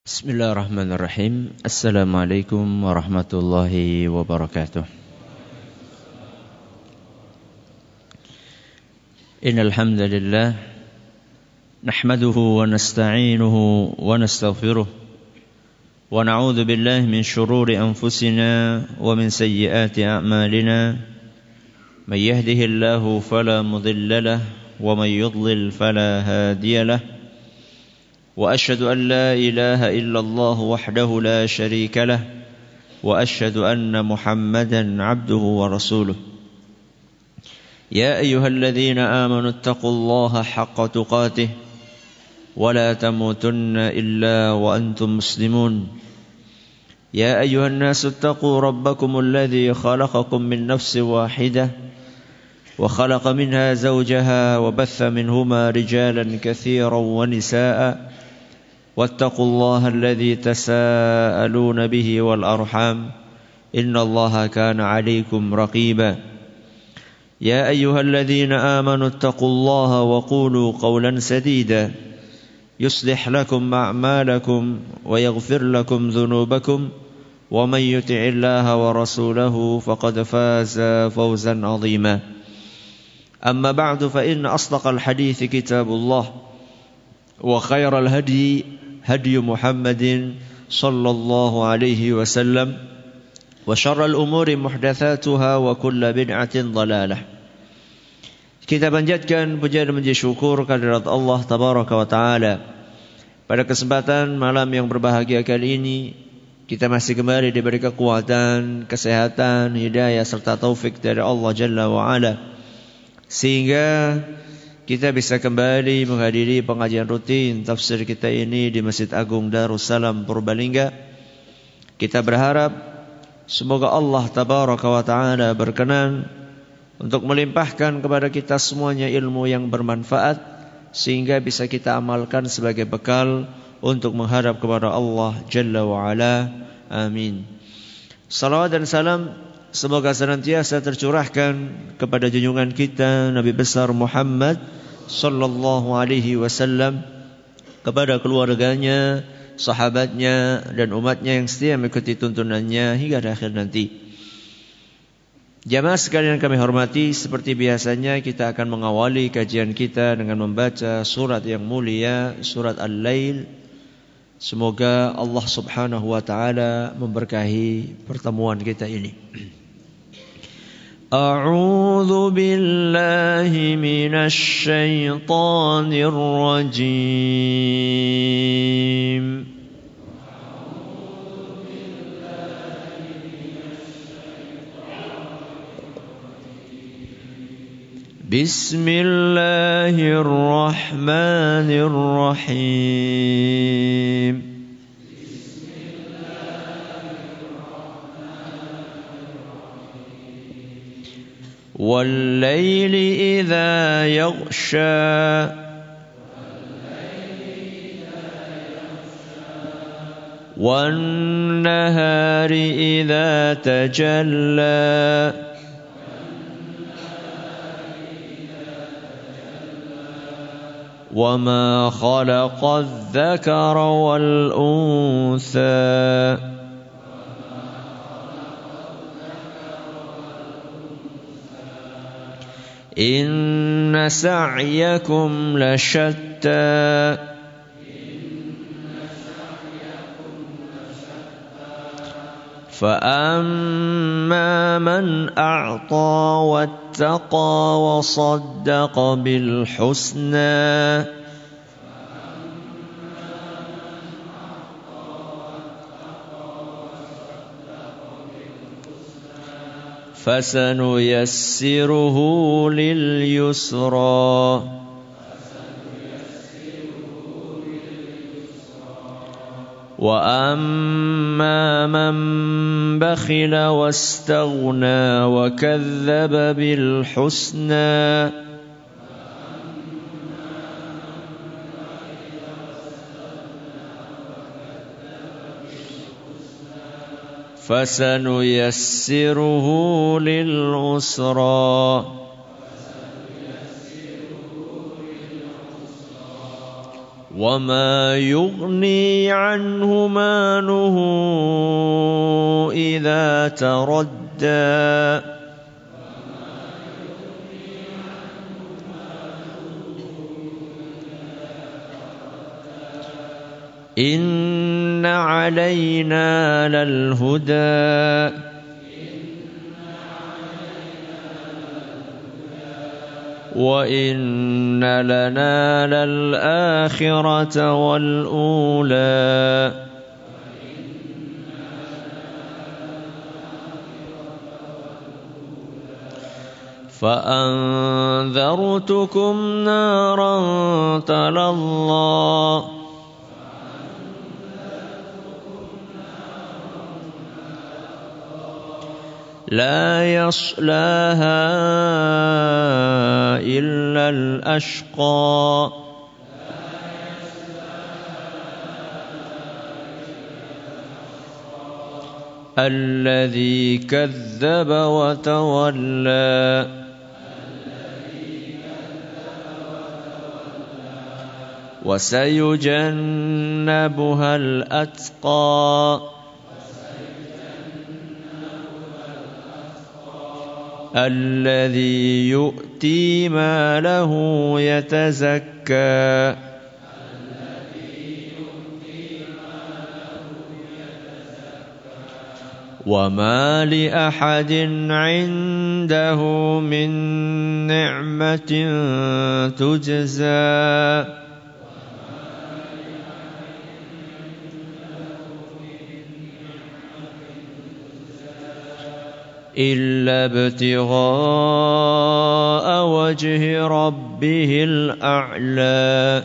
Bismillahirrahmanirrahim. Assalamualaikum warahmatullahi wabarakatuh. Innal hamdalillah nahmaduhu wa nasta'inuhu wa nastaghfiruh wa na'udzu billahi min shururi anfusina wa min sayyiati a'malina. May yahdihillahu fala mudilla lahu wa may yudlil fala hadiya lahu. وأشهد أن لا إله إلا الله وحده لا شريك له وأشهد أن محمدا عبده ورسوله يا أيها الذين آمنوا اتقوا الله حق تقاته ولا تموتن إلا وأنتم مسلمون يا أيها الناس اتقوا ربكم الذي خلقكم من نفس واحدة وخلق منها زوجها وبث منهما رجالا كثيرا ونساء واتقوا الله الذي تساءلون به والأرحام إن الله كان عليكم رقيبا يا أيها الذين آمنوا اتقوا الله وقولوا قولا سديدا يصلح لكم أعمالكم ويغفر لكم ذنوبكم ومن يطع الله ورسوله فقد فاز فوزا عظيما أما بعد فإن أصدق الحديث كتاب الله وخير الهدي هدي محمد صلى الله عليه وسلم وشر الأمور محدثاتها وكل بدعة ضلالة. Kita panjatkan puja dan puji syukur kehadirat Allah Tabaraka wa Ta'ala. Pada kesempatan malam yang berbahagia kali ini, kita masih kembali diberi kekuatan, kesehatan, hidayah serta taufik dari Allah Jalla wa Ala, sehingga kita bisa kembali menghadiri pengajian rutin tafsir kita ini di Masjid Agung Darussalam Purbalingga. Kita berharap semoga Allah Tabaraka wa Ta'ala berkenan untuk melimpahkan kepada kita semuanya ilmu yang bermanfaat, sehingga bisa kita amalkan sebagai bekal untuk menghadap kepada Allah Jalla wa Ala. Amin. Salawat dan salam semoga senantiasa tercurahkan kepada junjungan kita Nabi besar Muhammad sallallahu alaihi wasallam, kepada keluarganya, sahabatnya dan umatnya yang setia mengikuti tuntunannya hingga akhir nanti. Jamaah sekalian kami hormati, seperti biasanya kita akan mengawali kajian kita dengan membaca surat yang mulia, surat Al-Lail. Semoga Allah Subhanahu wa Ta'ala memberkahi pertemuan kita ini. أعوذ بالله من الشيطان الرجيم بسم الله الرحمن الرحيم والليل إذا يغشى والنهار إذا تجلى وما خلق الذكر والأنثى إن سعيكم لشتى فأما من أعطى واتقى وصدق بالحسنى فسنيسره لليسرى وأما من بخل واستغنى وكذب بالحسنى فسنيسره للعسرى وما يغني عنه ماله إذا تردى إن علينا للهدى وإن لنا للآخرة والأولى فأنذرتكم نارا تلظى لا يصلاها إلا الأشقى الذي كذب وتولى وسيجنبها الأتقى الذي يؤتي ماله يتزكى وما لأحد عنده من نعمة تجزى إلا ابتغاء وجه ربه الأعلى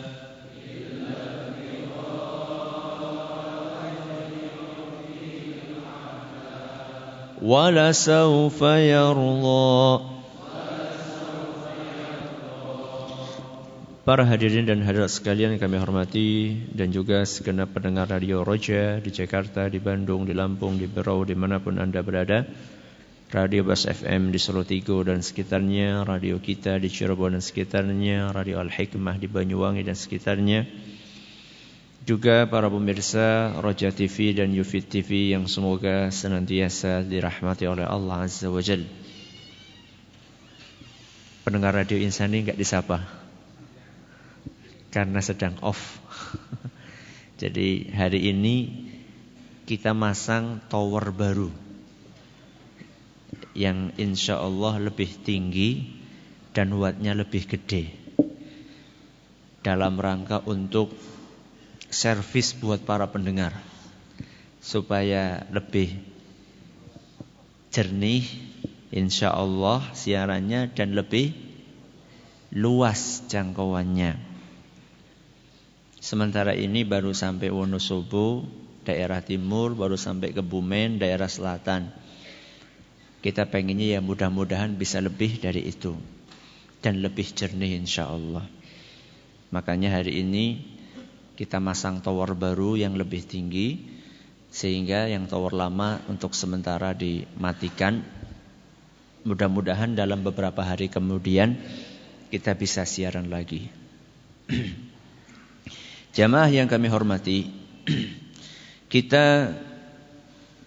ولسوف يرضى. Para hadirin dan hadirat sekalian yang kami hormati, dan juga segenap pendengar Radio Roja di Jakarta, di Bandung, di Lampung, di Berau, dimanapun Anda berada, Radio Bas FM di Solo Tigo dan sekitarnya, radio kita di Cirebon dan sekitarnya, Radio Al-Hikmah di Banyuwangi dan sekitarnya, juga para pemirsa Roja TV dan Yufid TV yang semoga senantiasa dirahmati oleh Allah Azza wa Jalla. Pendengar Radio Insani enggak disapa karena sedang off. Jadi hari ini kita masang tower baru yang insya Allah lebih tinggi dan wattnya lebih gede, dalam rangka untuk servis buat para pendengar supaya lebih jernih insya Allah siarannya dan lebih luas jangkauannya. Sementara ini baru sampai Wonosobo daerah timur, baru sampai Kebumen daerah selatan. Kita pengennya ya mudah-mudahan bisa lebih dari itu dan lebih jernih insya Allah. Makanya hari ini kita masang tower baru yang lebih tinggi, sehingga yang tower lama untuk sementara dimatikan. Mudah-mudahan dalam beberapa hari kemudian kita bisa siaran lagi. Jamaah yang kami hormati, kita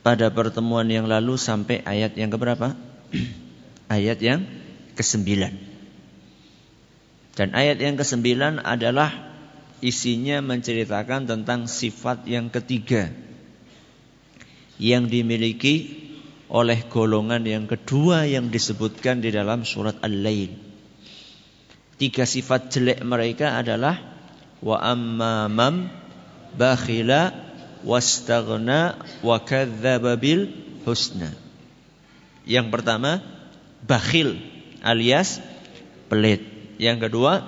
pada pertemuan yang lalu sampai ayat yang keberapa? Ayat yang ke-9. Dan ayat yang ke-9 adalah isinya menceritakan tentang sifat yang ketiga yang dimiliki oleh golongan yang kedua yang disebutkan di dalam surat Al-Lail. 3 sifat jelek mereka adalah wa ammamam bakhila wastaghna wa kadzdzaba bil husna. Yang pertama bakhil alias pelit. Yang kedua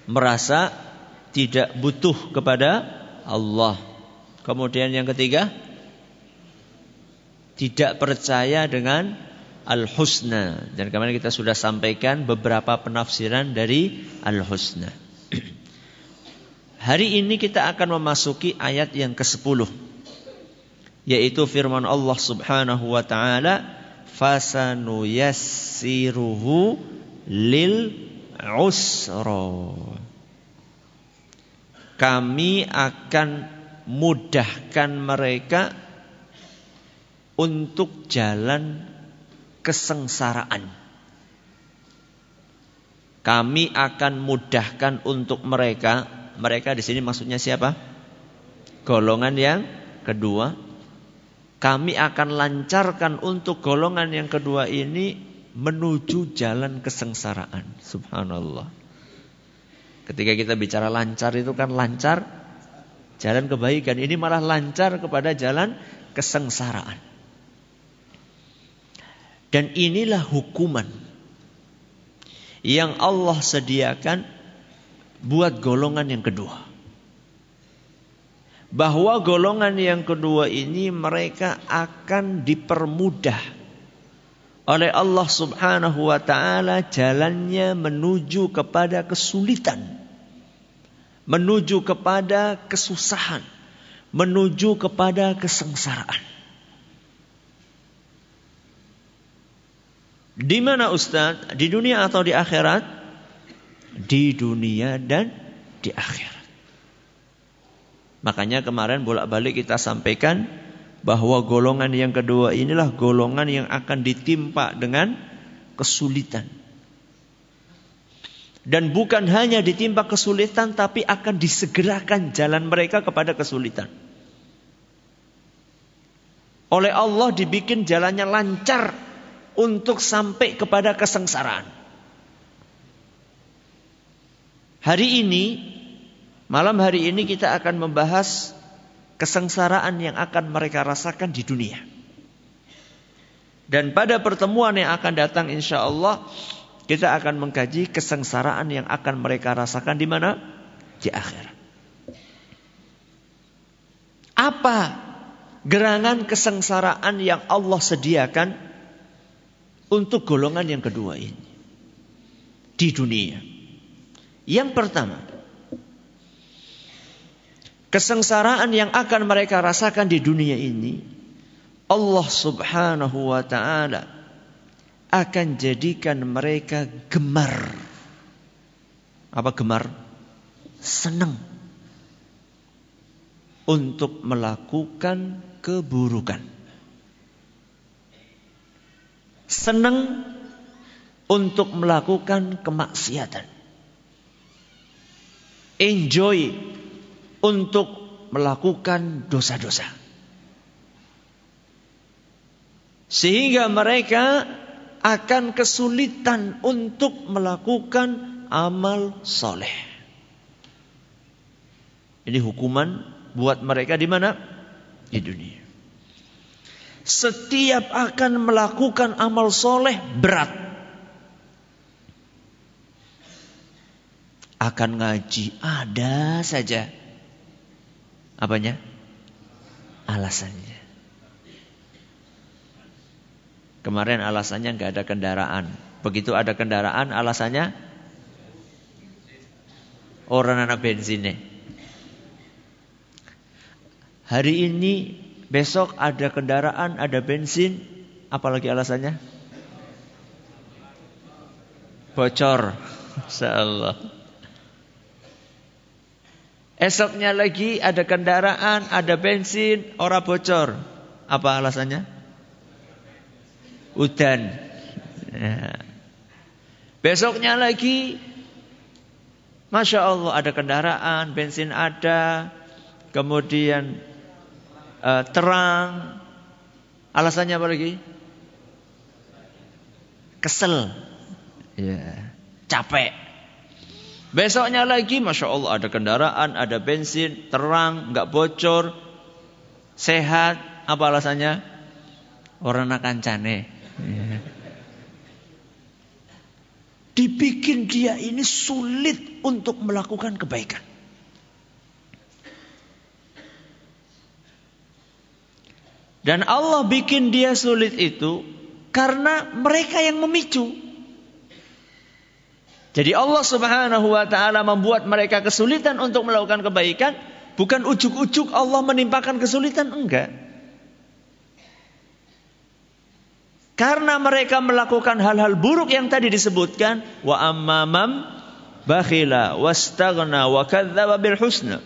merasa tidak butuh kepada Allah. Kemudian yang ketiga tidak percaya dengan al-husna. Dan kemarin kita sudah sampaikan beberapa penafsiran dari al-husna. Hari ini kita akan memasuki ayat yang ke-10, yaitu firman Allah Subhanahu wa taala, fasanuyassiruhu lil usra. kami akan mudahkan mereka untuk jalan kesengsaraan. Kami akan mudahkan untuk mereka. Mereka di sini maksudnya siapa? Golongan yang kedua. Kami akan lancarkan untuk golongan yang kedua ini menuju jalan kesengsaraan. Subhanallah. Ketika kita bicara lancar itu kan lancar jalan kebaikan. Ini malah lancar kepada jalan kesengsaraan. Dan inilah hukuman yang Allah sediakan buat golongan yang kedua. Bahwa golongan yang kedua ini mereka akan dipermudah oleh Allah Subhanahu wa ta'ala jalannya menuju kepada kesulitan, menuju kepada kesusahan, menuju kepada kesengsaraan. Di mana Ustaz? Di dunia atau di akhirat? Di dunia dan di akhirat. Makanya kemarin bolak-balik kita sampaikan bahwa golongan yang kedua inilah golongan yang akan ditimpa dengan kesulitan. Dan bukan hanya ditimpa kesulitan, tapi akan disegerakan jalan mereka kepada kesulitan. Oleh Allah dibikin jalannya lancar untuk sampai kepada kesengsaraan. Malam hari ini kita akan membahas kesengsaraan yang akan mereka rasakan di dunia. Dan pada pertemuan yang akan datang insya Allah kita akan mengkaji kesengsaraan yang akan mereka rasakan di mana? Di akhirat. Apa gerangan kesengsaraan yang Allah sediakan untuk golongan yang kedua ini di dunia? Yang pertama, kesengsaraan yang akan mereka rasakan di dunia ini, Allah Subhanahu wa ta'ala akan jadikan mereka gemar. Apa gemar? Senang untuk melakukan keburukan. Senang untuk melakukan kemaksiatan. Enjoy untuk melakukan dosa-dosa. Sehingga mereka akan kesulitan untuk melakukan amal soleh. Ini hukuman buat mereka di mana? Di dunia. Setiap akan melakukan amal soleh berat. Akan ngaji ada saja. Apanya? Alasannya. Kemarin alasannya nggak ada kendaraan. Begitu ada kendaraan alasannya orang anak bensinnya. Hari ini, besok ada kendaraan, ada bensin, apalagi alasannya? Bocor. Masyaallah. Esoknya lagi ada kendaraan, ada bensin, ora bocor. Apa alasannya? Udan. Ya. Besoknya lagi, Masya Allah ada kendaraan, bensin ada, kemudian terang. Alasannya apa lagi? Kesel. Ya. Capek. Besoknya lagi, Masya Allah ada kendaraan, ada bensin, terang, nggak bocor, sehat. Apa alasannya? Orang kancane. Ya. Dibikin dia ini sulit untuk melakukan kebaikan. Dan Allah bikin dia sulit itu karena mereka yang memicu. Jadi Allah Subhanahu wa ta'ala membuat mereka kesulitan untuk melakukan kebaikan. Bukan ujuk-ujuk Allah menimpakan kesulitan, enggak. Karena mereka melakukan hal-hal buruk yang tadi disebutkan. Wa ammamam bakhila wastaghna wa kadzdzaba bil husna.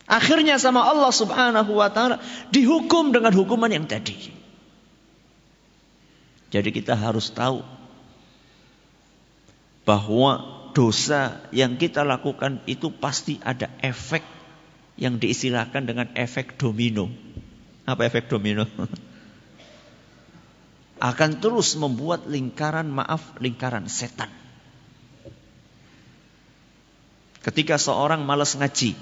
Akhirnya sama Allah Subhanahu wa taala dihukum dengan hukuman yang tadi. Jadi kita harus tahu bahwa dosa yang kita lakukan itu pasti ada efek yang diistilahkan dengan efek domino. Apa efek domino? Akan terus membuat lingkaran setan. Ketika seorang malas ngaji,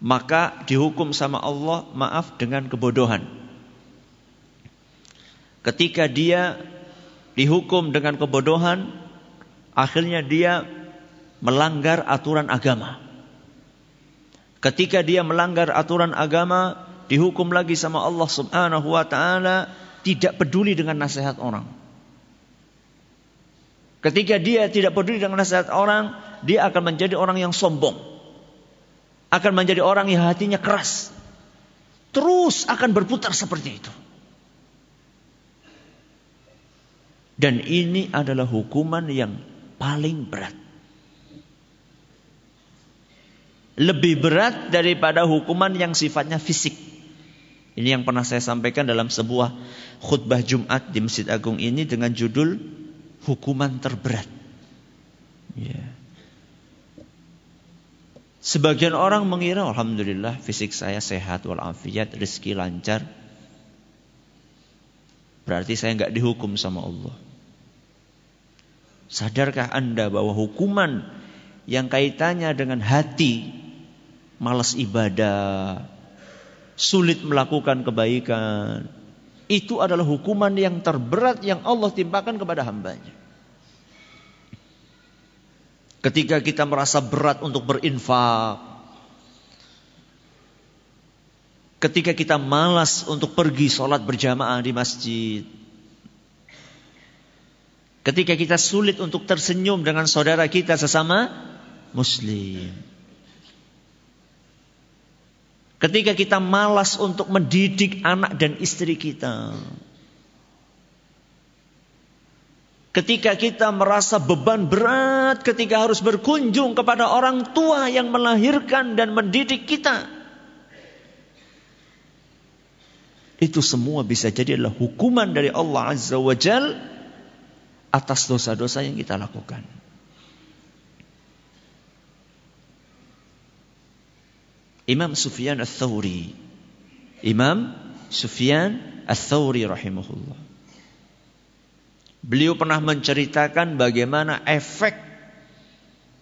maka dihukum sama Allah dengan kebodohan. Ketika dia dihukum dengan kebodohan, akhirnya dia melanggar aturan agama. Ketika dia melanggar aturan agama, dihukum lagi sama Allah Subhanahu wa taala, tidak peduli dengan nasihat orang. Ketika dia tidak peduli dengan nasihat orang, dia akan menjadi orang yang sombong. Akan menjadi orang yang hatinya keras. Terus akan berputar seperti itu. Dan ini adalah hukuman yang paling berat. Lebih berat daripada hukuman yang sifatnya fisik. Ini yang pernah saya sampaikan dalam sebuah khutbah Jumat di Masjid Agung ini dengan judul hukuman terberat. Ya. Sebagian orang mengira alhamdulillah fisik saya sehat walafiat, rezeki lancar. Berarti saya enggak dihukum sama Allah. Sadarkah Anda bahwa hukuman yang kaitannya dengan hati, malas ibadah, sulit melakukan kebaikan, itu adalah hukuman yang terberat yang Allah timpakan kepada hambanya. Ketika kita merasa berat untuk berinfak, ketika kita malas untuk pergi sholat berjamaah di masjid, ketika kita sulit untuk tersenyum dengan saudara kita sesama muslim, ketika kita malas untuk mendidik anak dan istri kita, ketika kita merasa beban berat ketika harus berkunjung kepada orang tua yang melahirkan dan mendidik kita, itu semua bisa jadi adalah hukuman dari Allah Azza wa Jal atas dosa-dosa yang kita lakukan. Imam Sufyan Ats-Tsauri rahimahullah, beliau pernah menceritakan bagaimana efek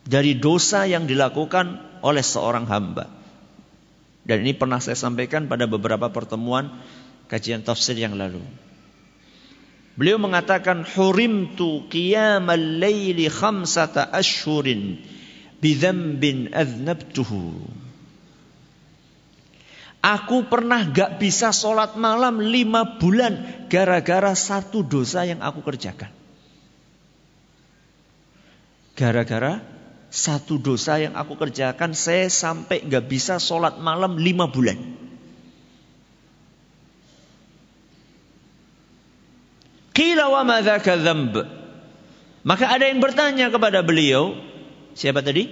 dari dosa yang dilakukan oleh seorang hamba. Dan ini pernah saya sampaikan pada beberapa pertemuan kajian tafsir yang lalu. Beliau mengatakan, hurimtu qiyamal laili 5 ashhurin bidzambin adznabtuhu. Aku pernah gak bisa sholat malam 5 bulan gara-gara satu dosa yang aku kerjakan. Gara-gara satu dosa yang aku kerjakan, saya sampai gak bisa sholat malam 5 bulan. Qila wa ma dzaka dzamb. Maka ada yang bertanya kepada beliau, siapa tadi?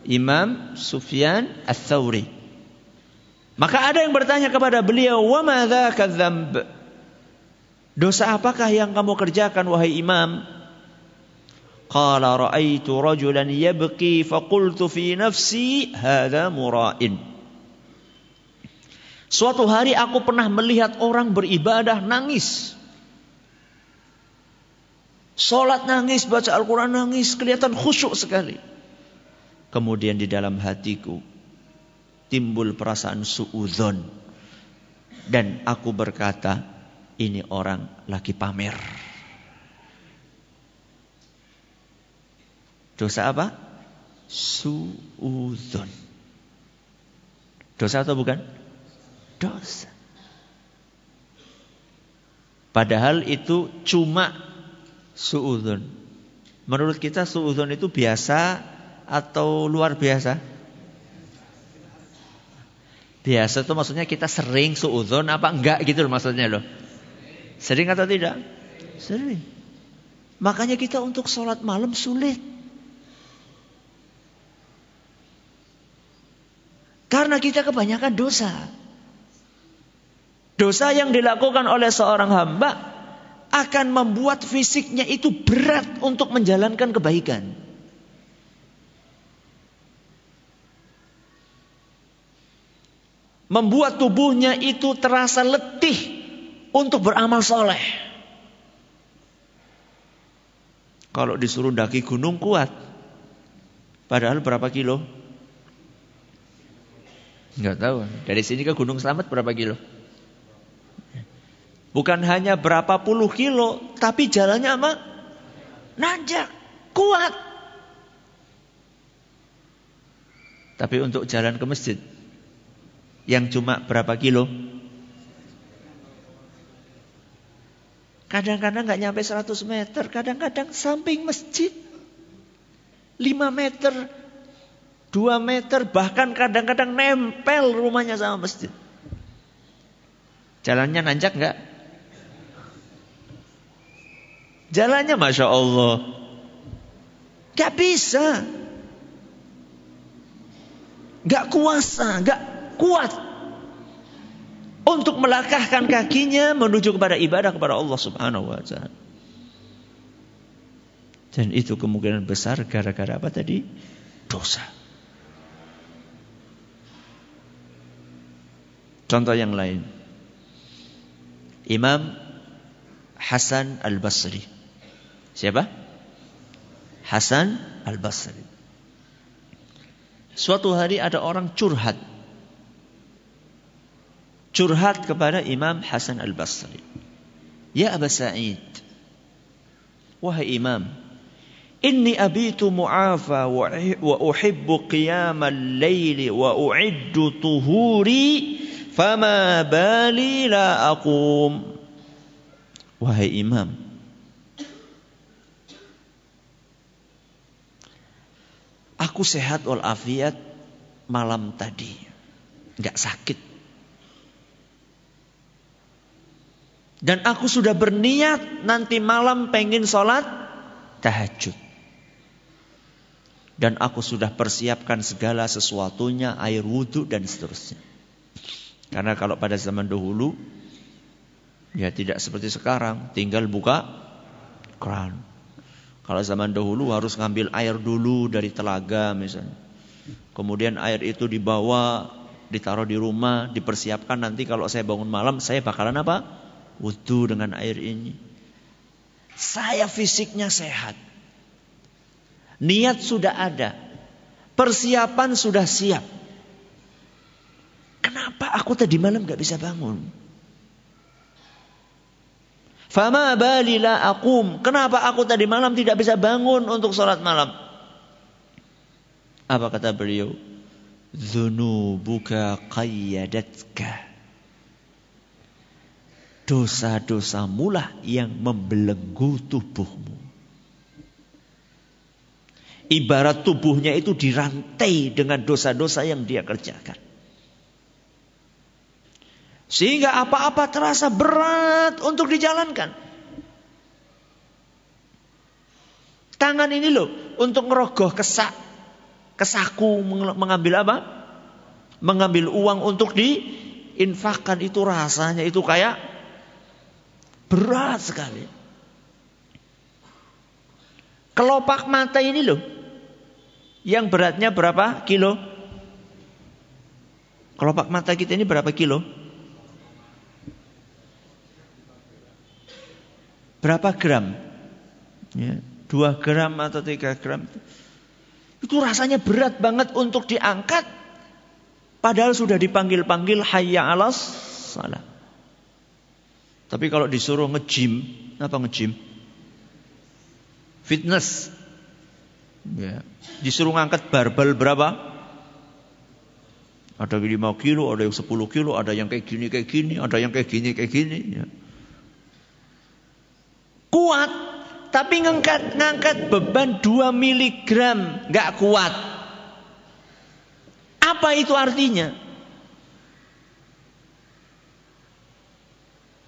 Imam Sufyan Ats-Tsauri. Maka ada yang bertanya kepada beliau, wa ma dzaka dzamb. Dosa apakah yang kamu kerjakan wahai Imam? Qala ra'aitu rajulan yabki faqultu fi nafsi hadza mura'in. Suatu hari aku pernah melihat orang beribadah nangis. Salat nangis, baca Al-Quran nangis, kelihatan khusyuk sekali. Kemudian di dalam hatiku timbul perasaan suudzon. Dan aku berkata, ini orang lagi pamer. Dosa apa? Suudzon. Dosa atau bukan? Dosa. Padahal itu cuma suudzon. Menurut kita suudzon itu biasa atau luar biasa? Biasa itu maksudnya kita sering suudzon apa enggak gitu loh maksudnya loh. Sering atau tidak? Sering. Makanya kita untuk sholat malam sulit. Karena kita kebanyakan dosa. Dosa yang dilakukan oleh seorang hamba akan membuat fisiknya itu berat untuk menjalankan kebaikan. Membuat tubuhnya itu terasa letih untuk beramal soleh. Kalau disuruh daki gunung kuat. Padahal berapa kilo? Enggak tahu. Dari sini ke Gunung Slamet berapa kilo? Bukan hanya berapa puluh kilo, tapi jalannya apa? Nanjak, kuat. Tapi untuk jalan ke masjid yang cuma berapa kilo? Kadang-kadang gak nyampe 100 meter. Kadang-kadang samping masjid 5 meter 2 meter. Bahkan kadang-kadang nempel rumahnya sama masjid. Jalannya nanjak gak? Jalannya Masya Allah gak bisa. Gak kuasa, gak kuat untuk melangkahkan kakinya menuju kepada ibadah kepada Allah Subhanahu wa ta'ala. Dan itu kemungkinan besar gara-gara apa tadi? Dosa. Contoh yang lain. Imam Hasan Al-Basri. Siapa? Hasan Al-Basri. Suatu hari ada orang curhat kepada Imam Hasan Al-Basri. Ya Aba Sa'id, wahai Imam, inni abitu mu'afa wa uhibbu qiyamal layli wa u'iddu tuhuri fama bali la aqum. Wahai Imam, aku sehat walafiat malam tadi, enggak sakit. Dan aku sudah berniat nanti malam pengen sholat tahajud. Dan aku sudah persiapkan segala sesuatunya, air wudhu dan seterusnya. Karena kalau pada zaman dahulu, ya tidak seperti sekarang, tinggal buka keran. Kalau zaman dahulu harus ngambil air dulu dari telaga misalnya. Kemudian air itu dibawa, ditaruh di rumah, dipersiapkan nanti kalau saya bangun malam, saya bakalan apa? Wudu dengan air ini. Saya fisiknya sehat. Niat sudah ada. Persiapan sudah siap. Kenapa aku tadi malam gak bisa bangun? Fama bali la aqum. Kenapa aku tadi malam tidak bisa bangun untuk sholat malam? Apa kata beliau? Dzunubuka qayyadatka. Dosa-dosamu lah yang membelenggu tubuhmu. Ibarat tubuhnya itu dirantai dengan dosa-dosa yang dia kerjakan. Sehingga apa-apa terasa berat untuk dijalankan. Tangan ini loh untuk ngerogoh kesaku mengambil apa? Mengambil uang untuk diinfakkan, itu rasanya itu kayak berat sekali. Kelopak mata ini loh, yang beratnya berapa kilo? Kelopak mata kita ini berapa kilo? Berapa gram? Ya, 2 gram atau 3 gram. Itu rasanya berat banget untuk diangkat. Padahal sudah dipanggil-panggil hayya 'alas shalah. Tapi kalau disuruh nge-gym, apa nge-gym? Fitness. Ya. Disuruh ngangkat barbel berapa? Ada 5 kilo, ada yang 10 kilo, ada yang kayak gini, ada yang kayak gini. Ya. Kuat, tapi ngangkat beban 2 miligram, gak kuat. Apa itu artinya?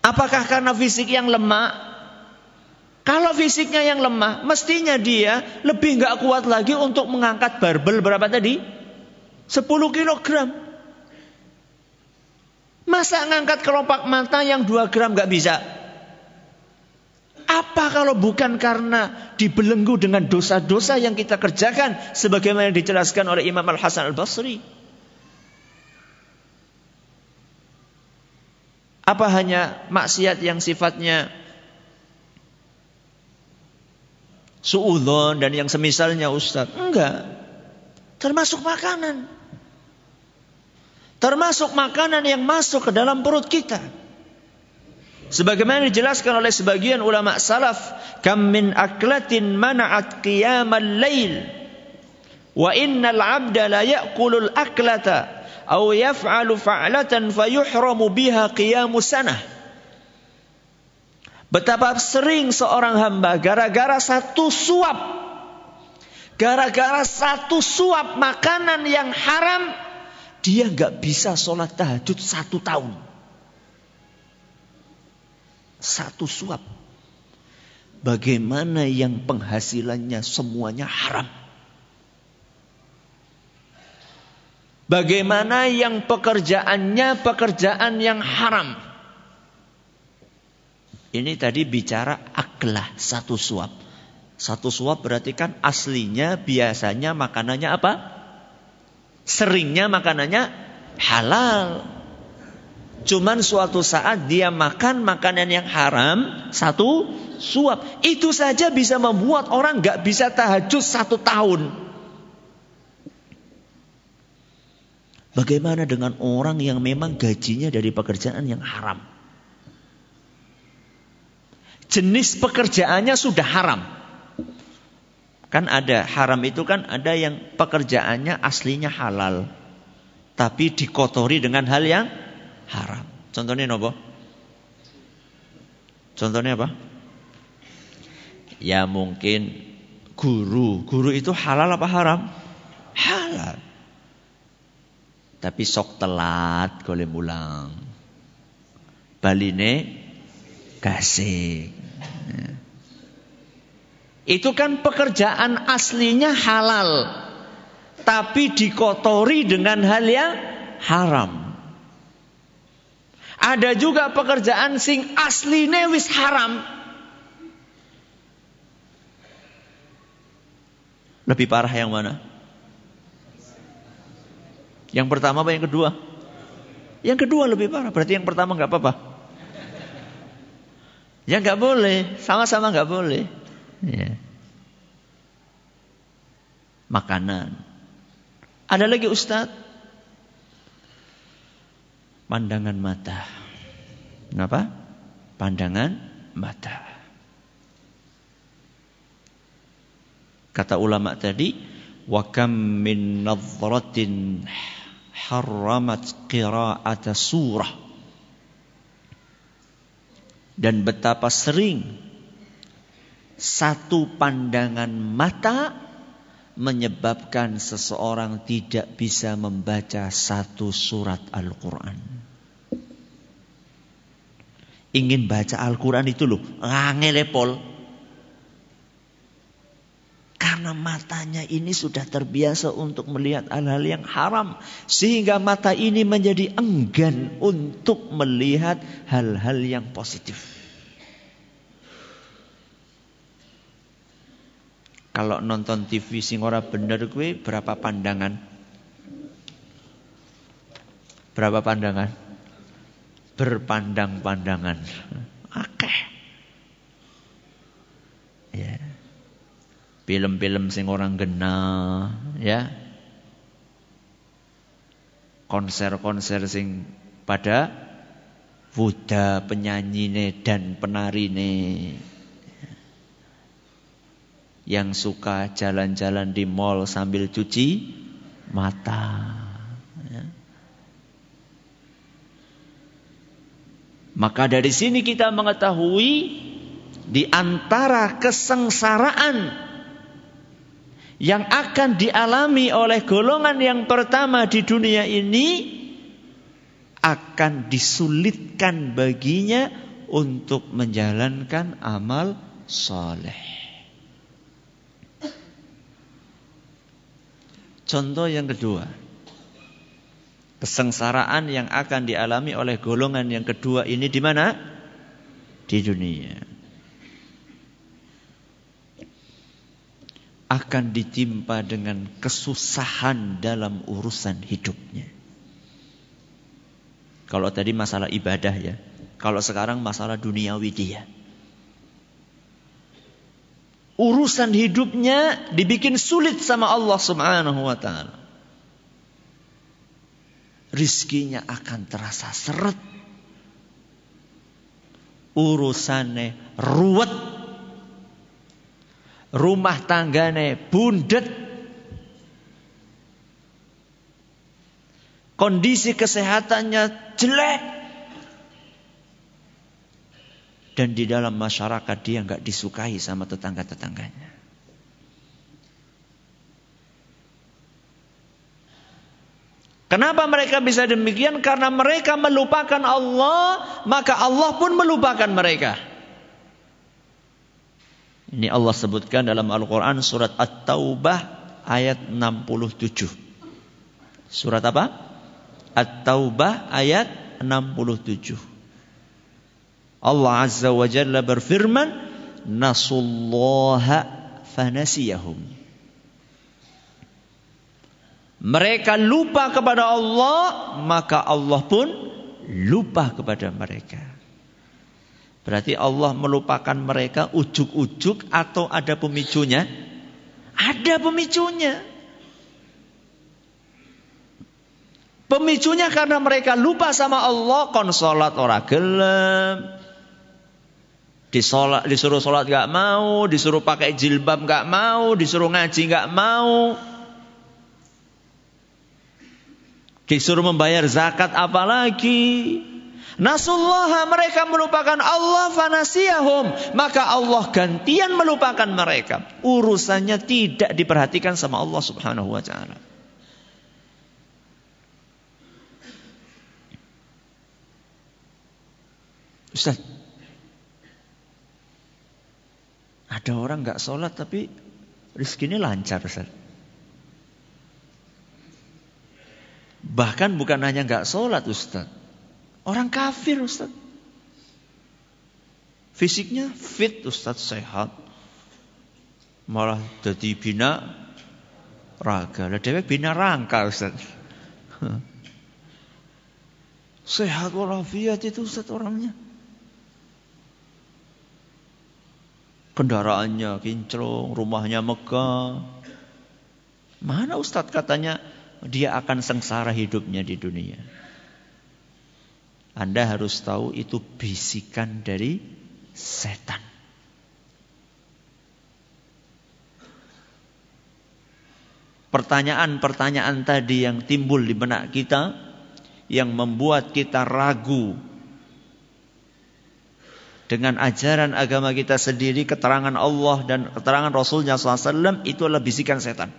Apakah karena fisik yang lemah? Kalau fisiknya yang lemah, mestinya dia lebih nggak kuat lagi untuk mengangkat barbel berapa tadi? 10 kilogram. Masa ngangkat kelopak mata yang 2 gram nggak bisa? Apa kalau bukan karena dibelenggu dengan dosa-dosa yang kita kerjakan sebagaimana dijelaskan oleh Imam Al-Hasan Al-Basri? Apa hanya maksiat yang sifatnya suudzon dan yang semisalnya, Ustaz? Enggak. Termasuk makanan. Termasuk makanan yang masuk ke dalam perut kita. Sebagaimana dijelaskan oleh sebagian ulama salaf, kam min aklatin mana'at qiyamal lail wa innal 'abda la ya'kulul aklata aw yaf'alu fa'latan fayuhramu biha qiyamus sanah. Betapa sering seorang hamba gara-gara satu suap makanan yang haram, dia gak bisa sholat tahajud 1 tahun. 1 suap. Bagaimana yang penghasilannya semuanya haram? Bagaimana yang pekerjaannya pekerjaan yang haram? Ini tadi bicara aklah 1 suap. 1 suap berarti kan aslinya biasanya makanannya apa? Seringnya makanannya halal. Cuman suatu saat dia makan makanan yang haram 1 suap. Itu saja bisa membuat orang gak bisa tahajud 1 tahun. Bagaimana dengan orang yang memang gajinya dari pekerjaan yang haram? Jenis pekerjaannya sudah haram. Kan ada haram itu kan ada yang pekerjaannya aslinya halal, tapi dikotori dengan hal yang haram. Contohnya apa? Contohnya apa? Ya mungkin guru. Guru itu halal apa haram? Halal. Tapi sok telat golek mulang. Baline kasih. Itu kan pekerjaan aslinya halal, tapi dikotori dengan hal yang haram. Ada juga pekerjaan sing asline wis haram. Lebih parah yang mana? Yang pertama apa yang kedua? Yang kedua lebih parah. Berarti yang pertama gak apa-apa? Ya gak boleh. Sama-sama gak boleh. Ya. Makanan. Ada lagi Ustaz? Pandangan mata. Kenapa? Pandangan mata. Kata ulama tadi, wa kam min nadhratin harramat qira'ata surah. Dan betapa sering 1 pandangan mata menyebabkan seseorang tidak bisa membaca 1 surat Al-Quran. Ingin baca Al-Quran itu loh, angel pol. Karena matanya ini sudah terbiasa untuk melihat hal-hal yang haram. Sehingga mata ini menjadi enggan untuk melihat hal-hal yang positif. Kalau nonton TV sing ora bener kuwi berapa pandangan? Berapa pandangan? Berpandang-pandangan. Akeh. Ya. Film-film sing orang genah, ya. Konser-konser sing pada wuda penyanyine dan penarine. Yang suka jalan-jalan di mall sambil cuci mata. Ya. Maka dari sini kita mengetahui di antara kesengsaraan yang akan dialami oleh golongan yang pertama di dunia ini akan disulitkan baginya untuk menjalankan amal saleh. Contoh yang kedua, kesengsaraan yang akan dialami oleh golongan yang kedua ini di mana? Di dunia. Akan ditimpa dengan kesusahan dalam urusan hidupnya. Kalau tadi masalah ibadah ya, kalau sekarang masalah duniawi dia. Urusan hidupnya dibikin sulit sama Allah Subhanahu wa ta'ala. Rizkinya akan terasa seret. Urusannya ruwet. Rumah tangganya bundet. Kondisi kesehatannya jelek. Dan di dalam masyarakat dia nggak disukai sama tetangga-tetangganya. Kenapa mereka bisa demikian? Karena mereka melupakan Allah, maka Allah pun melupakan mereka. Ini Allah sebutkan dalam Al-Quran surat At-Taubah ayat 67. Surat apa? At-Taubah ayat 67. Allah Azza wa Jalla berfirman, nasullaha fanasiyahum. Mereka lupa kepada Allah, maka Allah pun lupa kepada mereka. Berarti Allah melupakan mereka ujuk-ujuk atau ada pemicunya? Ada pemicunya. Pemicunya karena mereka lupa sama Allah, kon salat ora gelem. Disuruh sholat gak mau, disuruh pakai jilbab gak mau, disuruh ngaji gak mau, disuruh membayar zakat apalagi. Nasullaha, mereka melupakan Allah, fanasiyahum, maka Allah gantian melupakan mereka. Urusannya tidak diperhatikan sama Allah Subhanahu wa ta'ala. Ustaz, ada orang gak sholat tapi rezekinya lancar, Ustaz. Bahkan bukan hanya gak sholat, Ustaz. Orang kafir, Ustaz. Fisiknya fit, Ustaz, sehat. Malah jadi bina raga. Lah dewek bina rangka, Ustaz. Sehat walafiat itu, Ustaz, orangnya. Kendaraannya kinclong, rumahnya megah. Mana Ustadz katanya dia akan sengsara hidupnya di dunia. Anda harus tahu itu bisikan dari setan. Pertanyaan-pertanyaan tadi yang timbul di benak kita, yang membuat kita ragu dengan ajaran agama kita sendiri, keterangan Allah dan keterangan Rasulnya SAW, itu adalah bisikan setan.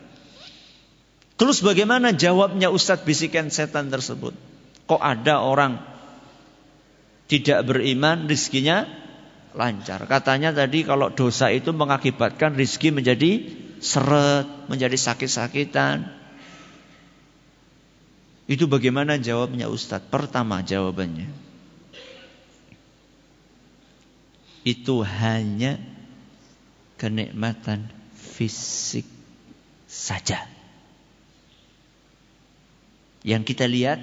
Terus bagaimana jawabnya Ustadz bisikan setan tersebut? Kok ada orang tidak beriman, rizkinya lancar? Katanya tadi kalau dosa itu mengakibatkan rizki menjadi seret, menjadi sakit-sakitan. Itu bagaimana jawabnya Ustadz? Pertama jawabannya, itu hanya kenikmatan fisik saja. Yang kita lihat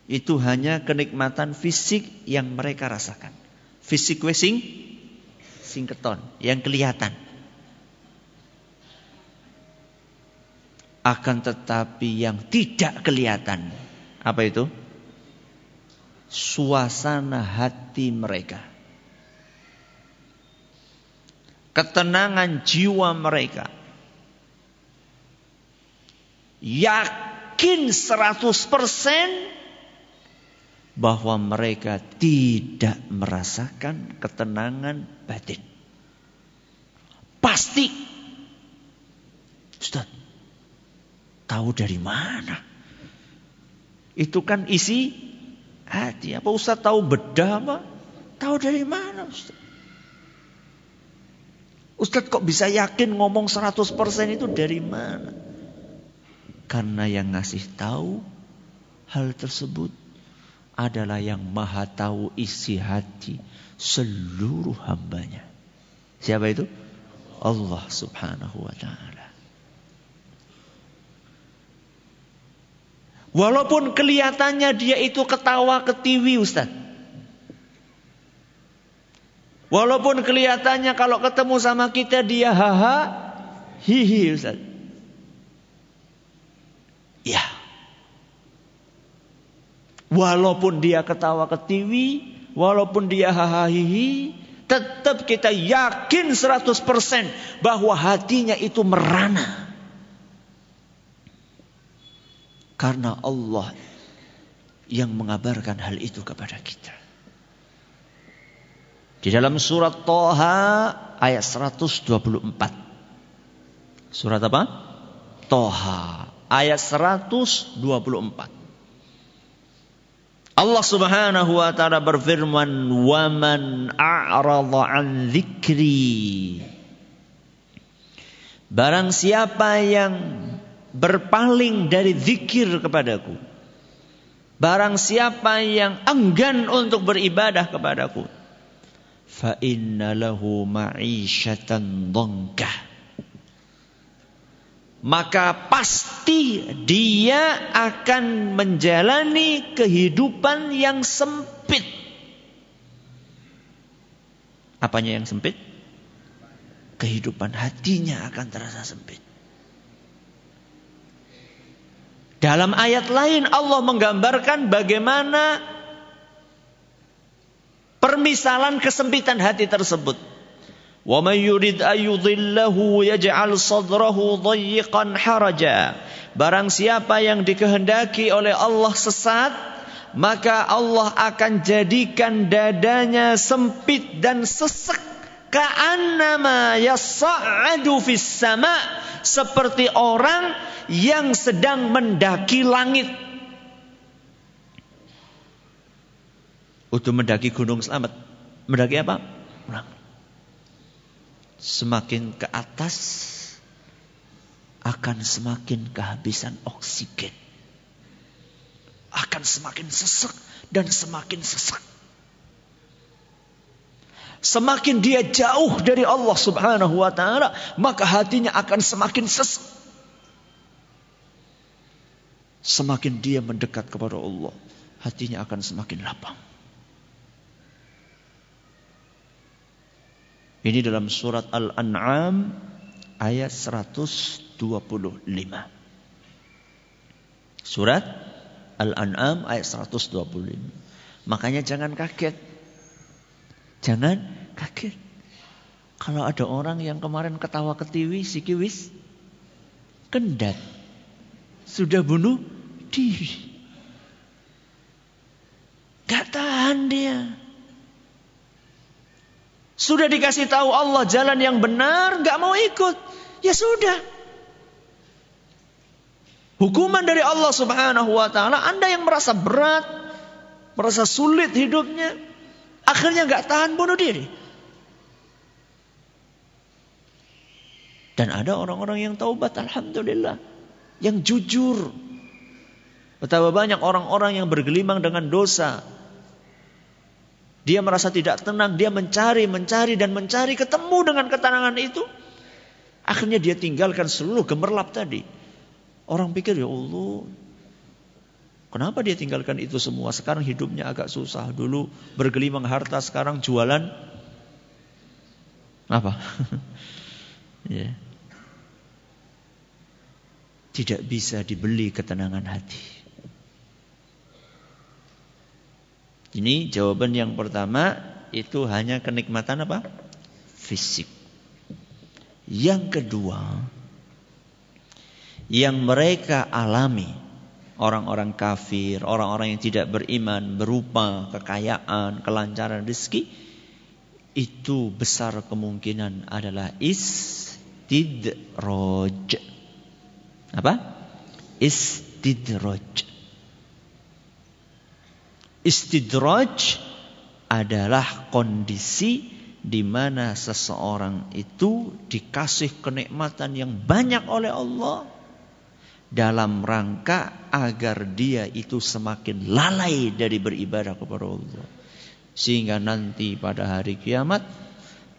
itu hanya kenikmatan fisik yang mereka rasakan. Fisik wesing singketon yang kelihatan. Akan tetapi yang tidak kelihatan, apa itu? Suasana hati mereka. Ketenangan jiwa mereka. Yakin 100% bahwa mereka tidak merasakan ketenangan batin. Pasti. Ustaz, tahu dari mana? Itu kan isi hati. Apa Ustaz tahu bedah apa? Tahu dari mana Ustaz? Ustadz kok bisa yakin ngomong 100% itu dari mana? Karena yang ngasih tahu hal tersebut adalah yang maha tahu isi hati seluruh hambanya. Siapa itu? Allah subhanahu wa ta'ala. Walaupun kelihatannya dia itu ketawa ketiwi Ustaz. Walaupun kelihatannya kalau ketemu sama kita dia haha hihi Ustaz. Ya. Walaupun dia ketawa ketiwi, walaupun dia haha hihi, tetap kita yakin 100% bahwa hatinya itu merana. Karena Allah yang mengabarkan hal itu kepada kita. Di dalam surat Thaha ayat 124. Surat apa? Thaha ayat 124. Allah subhanahu wa ta'ala berfirman, وَمَنْ أَعْرَضَ عَنْ ذِكْرِي. Barang siapa yang berpaling dari zikir kepadaku, barang siapa yang enggan untuk beribadah kepadaku, فَإِنَّ لَهُ مَعِيشَةً ضَنْكَةً. Maka pasti dia akan menjalani kehidupan yang sempit. Apanya yang sempit? Kehidupan hatinya akan terasa sempit. Dalam ayat lain Allah menggambarkan bagaimana permisalan kesempitan hati tersebut. وَمَنْ يُرِدْ أَيُضِلَّهُ يَجْعَلْ صَدْرَهُ ضَيِّقًا حَرَجًا. Barang siapa yang dikehendaki oleh Allah sesat, maka Allah akan jadikan dadanya sempit dan sesek. Ka'annama yas'adu fis sama', seperti orang yang sedang mendaki langit. Untuk mendaki Gunung Slamet. Mendaki apa? Langit. Semakin ke atas akan semakin kehabisan oksigen. Akan semakin sesek dan semakin sesek. Semakin dia jauh dari Allah subhanahu wa ta'ala, maka hatinya akan semakin sesek. Semakin dia mendekat kepada Allah, hatinya akan semakin lapang. Ini dalam surat Al-An'am ayat 125. Surat Al-An'am ayat 125. Makanya jangan kaget. Jangan kaget. Kalau ada orang yang kemarin ketawa ketiwi, sikiwis, kendat, sudah bunuh diri. Gak tahan dia. Sudah dikasih tahu Allah jalan yang benar, gak mau ikut. Ya sudah. Hukuman dari Allah subhanahu wa ta'ala. Anda yang merasa berat, merasa sulit hidupnya, akhirnya gak tahan bunuh diri. Dan ada orang-orang yang taubat, alhamdulillah, yang jujur. Betapa banyak orang-orang yang bergelimang dengan dosa. Dia merasa tidak tenang, dia mencari dan mencari, ketemu dengan ketenangan itu. Akhirnya dia tinggalkan seluruh gemerlap tadi. Orang pikir, ya Allah, kenapa dia tinggalkan itu semua? Sekarang hidupnya agak susah. Dulu bergelimang harta, sekarang jualan apa? Ya. Tidak bisa dibeli ketenangan hati. Ini jawaban yang pertama, itu hanya kenikmatan apa? Fisik. Yang kedua, yang mereka alami, orang-orang kafir, orang-orang yang tidak beriman, berupa kekayaan, kelancaran rezeki, itu besar kemungkinan adalah istidraj. Apa? Istidraj. Istidraj adalah kondisi di mana seseorang itu dikasih kenikmatan yang banyak oleh Allah dalam rangka agar dia itu semakin lalai dari beribadah kepada Allah, sehingga nanti pada hari kiamat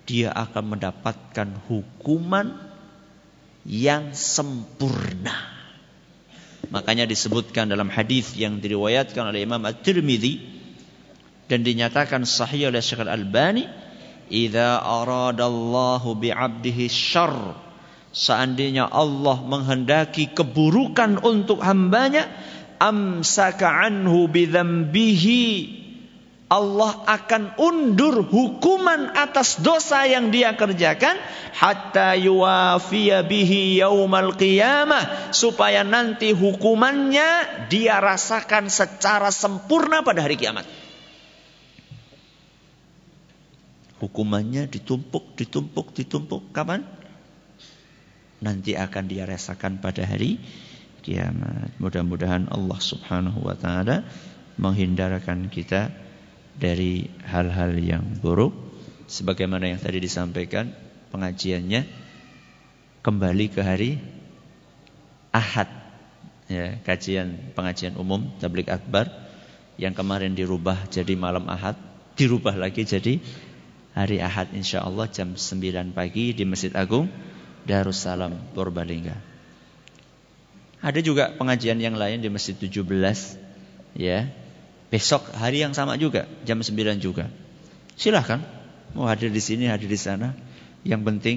dia akan mendapatkan hukuman yang sempurna. Makanya disebutkan dalam hadis yang diriwayatkan oleh Imam At-Tirmidzi dan dinyatakan sahih oleh Syekh Al-Albani, idza aradallahu bi'abdihi syarr, seandainya Allah menghendaki keburukan untuk hambanya, amsaka anhu bidzambihi, Allah akan undur hukuman atas dosa yang dia kerjakan, hatta yuwafiya bihi yaumal qiyamah, supaya nanti hukumannya dia rasakan secara sempurna pada hari kiamat. Hukumannya ditumpuk. Kapan? Nanti akan dia rasakan pada hari kiamat. Mudah-mudahan Allah Subhanahu wa taala menghindarkan kita dari hal-hal yang buruk. Sebagaimana yang tadi disampaikan, pengajiannya kembali ke hari Ahad, ya, pengajian umum Tabligh Akbar yang kemarin dirubah jadi malam Ahad, dirubah lagi jadi hari Ahad, insyaallah jam 9 pagi di Masjid Agung Darussalam Purbalingga. Ada juga pengajian yang lain di Masjid 17, ya. Besok hari yang sama juga, jam 9 juga. Silahkan mau hadir di sini, hadir di sana. Yang penting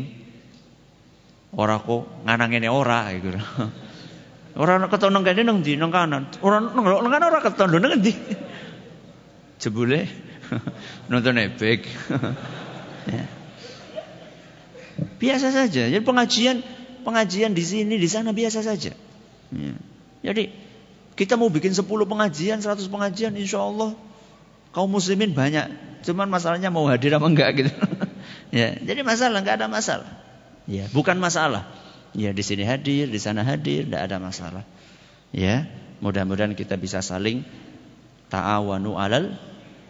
ora kok nganangene ora gitu. Ora keton nang kene nang ndi nang kanan. Ora nang kanan ora keton nang ndi. Jebule nonton ebek. Ya. Biasa saja. Jadi pengajian di sini di sana biasa saja. Ya. Jadi kita mau bikin 10 pengajian, 100 pengajian, insya Allah kaum muslimin banyak. Cuman masalahnya mau hadir apa enggak gitu. Ya, jadi enggak ada masalah. Ya, bukan masalah. Ya, di sini hadir, di sana hadir, enggak ada masalah. Ya, mudah-mudahan kita bisa saling ta'awanu 'alal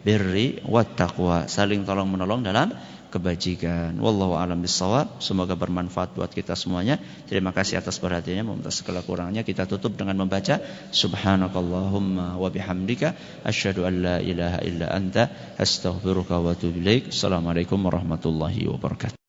birri wat taqwa, saling tolong menolong dalam kebajikan. Wallahu a'lam bishawab. Semoga bermanfaat buat kita semuanya. Terima kasih atas perhatiannya. Meminta segala kurangnya kita tutup dengan membaca subhanakallahumma wa bihamdika asyhadu an la ilaha illa anta astaghfiruka wa atubu ilaik. Assalamualaikum warahmatullahi wabarakatuh.